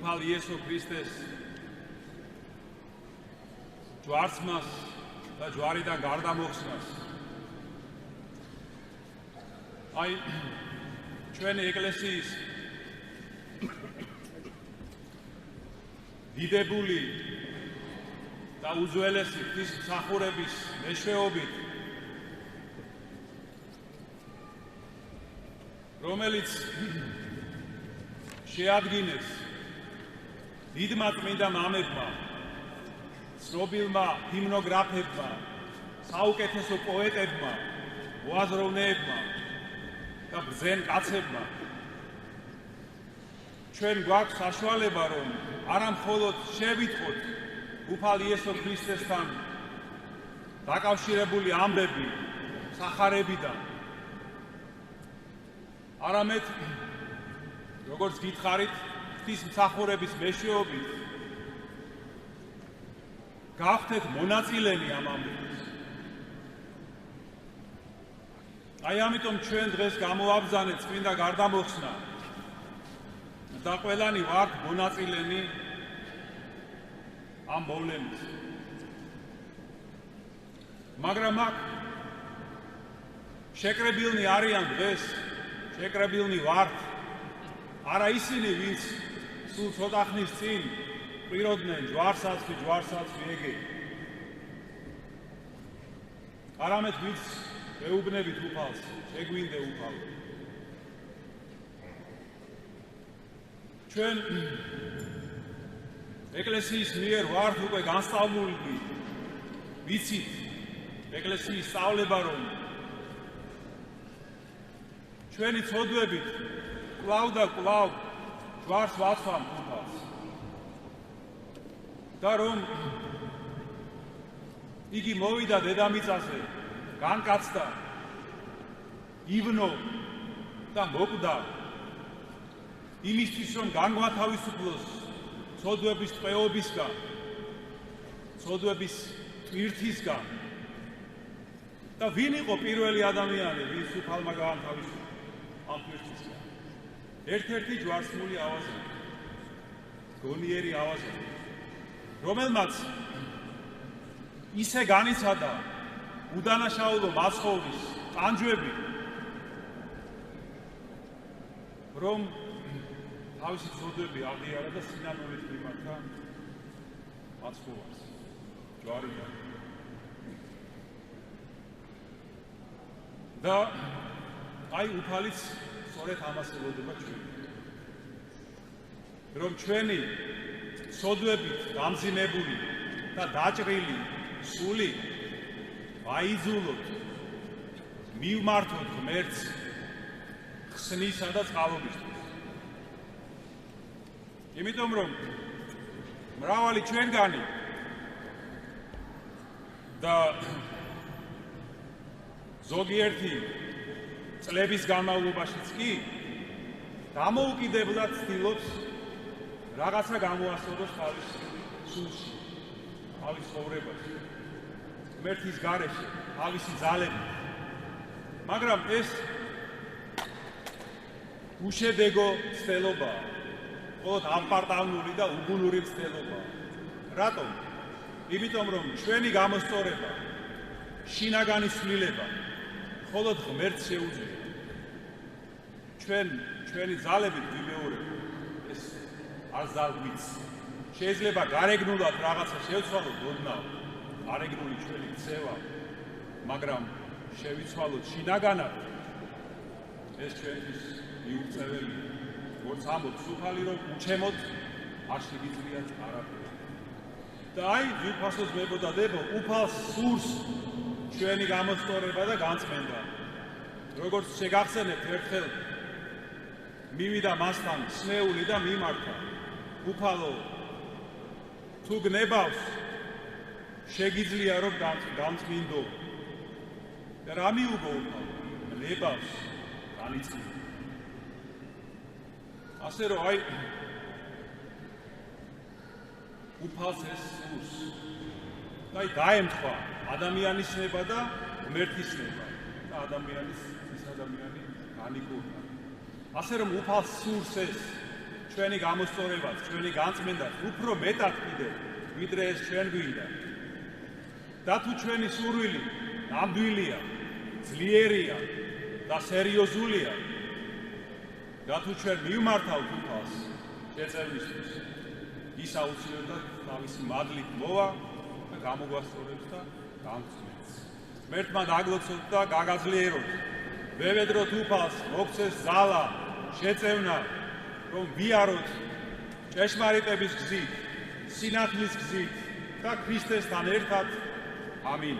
უფალ იესო ქრისტეს ჯვარცმას და ჯვარიდან გარდამოხსნას. აი ჩვენი ეკლესიის დიდებული და უძველესი ღვთისმსახურების მეშვეობით, რომელიც შეადგინეს დიდმა წმინდა მამებმა, ცნობილმა ჰიმნოგრაფებმა, საუკეთესო პოეტებმა, მოაზროვნეებმა და ბრძენ კაცებმა, ჩვენ გვაქვს საშუალება, რომ არა მხოლოდ შევიტყოთ უფალ იესო ქრისტესთან დაკავშირებული ამბები სახარებიდან, არამედ როგორც გითხარით, ღვთისმსახურების მეშვეობით გავხდეთ მონაწილენი ამ ამბების. აი ამიტომ ჩვენ დღეს გამოაბრძანეთ წმინდა გარდამოხსნა და ყველანი ვართ მონაწილენი ამ მოვლენის. მაგრამ აქ შეკრებილნი არიან დღეს, შეკრებილნი ვართ არა ისინი, ვინც სულ ცოტა ხნის წინ პიროდნენ ჯვარსაცხვი ეგე. არამედ ვინც ეუბნებით უფალს, შეგვინდე უფალო. ჩვენ ეკლესიის მიერ ვართ უკვე განსწავლული, ვიცით ეკლესიის სწავლება, რომ ჩვენი ცოდვებით კვლავ და კვლავ ჯვარს ვაცვამთ უფალს და რომ იგი მოვიდა დედამიწაზე, განკაცდა, ივნო და მოკვდა იმისთვის, რომ განგვათავისუფლოს ცოდვების ტყვეობისგან, ცოდვების ტვირთისგან. და ვინ იყო პირველი ადამიანი, ვინც უფალმა გაანთავისუფლა ამ ტვირთისგან? ერთ-ერთი ჯვარცმული ავაზანი, გონიერი ავაზანი, რომელმაც ისე განიცადა უდანაშაულო მაცხოვრის ტანჯვები, რომ თავისი ცოდვები აღიარა და სინანულით მიმართა მაცხოვარს ჯვარიდან. და აი უფალიც სწორედ ამას ელოდება ჩვენ, რომ ჩვენი ცოდვებით დამძიმებული და დაჭრილი სული ვაიძულოთ, მივმართოთ ღმერთს ხსნისა და წყალობისთვის. იმიტომ რომ მრავალი ჩვენგანი და ზოგიერთი წლების განმავლობაშიც კი დამოუკიდებლად ცდილობს რაღაცა გამოასწოროს თავის სულში, თავის ცხოვრებაში, ღმერთის გარეშე, თავისი ძალებით. მაგრამ ეს უშედეგო ცდილობაა, მხოლოდ ამპარტავნული და უგუნური ცდილობაა. რატომ? იმიტომ რომ ჩვენი გამოსწორება, შინაგანი ცვლილება მხოლოდ ღმერთს შეუძლია. ჩვენი ძალებით ვიმეორებთ, ეს არ ზალგვიც. შეიძლება გარეგნულად რაღაცა შევცვალოთ ოდნავ, გარეგნული ჩვენი ქცევა, მაგრამ შევიცვალოთ შინაგანად, ეს ჩვენთვის მიუღწეველი. როგორც ამბობს უფალი, რომ უჩემოთ, არ შეგიძლიათ არაფერი. და აი ვიფასოს მებოდადებო, უფალს სურს ჩვენი გამოსწორება და განწმენდა. როგორც შეგახსენებთ, ერთხელ მივიდა მასთან სნეული და მიმართა. უფალო, თუ გნებავს, შეგიძლია რომ განწმინდო. და რა მიუგო უფალო? ნებავს, განიწმინდა. ასე რომ აი უფალს ეს სურს. აი დაემთხვა ადამიანის ნება და ღმერთის ნება და ადამიანი განიკურნა. ასე რომ უფალს სურს ეს ჩვენი გამოსწორებაც, ჩვენი განწმენდაც უფრო მეტად კიდევ, ვიდრე ეს ჩვენ გვინდა. და თუ ჩვენი სურვილი ნამდვილია, ძლიერია და სერიოზულია, და თუ ჩვენ მივმართავთ უფალს შეწევნისთვის, ის აუცილებლად თავისი მადლით მოვა და გამოგვასწორებს და გამწმენს. ღმერთმა დაგლოცოთ და გაგაძლიეროთ, ვევედროთ უფალს, მოგცეს ძალა, შეწევნა, რომ ვიაროთ ჭეშმარიტების გზით, სინათლის გზით და ქრისტესთან ერთად. ამინ.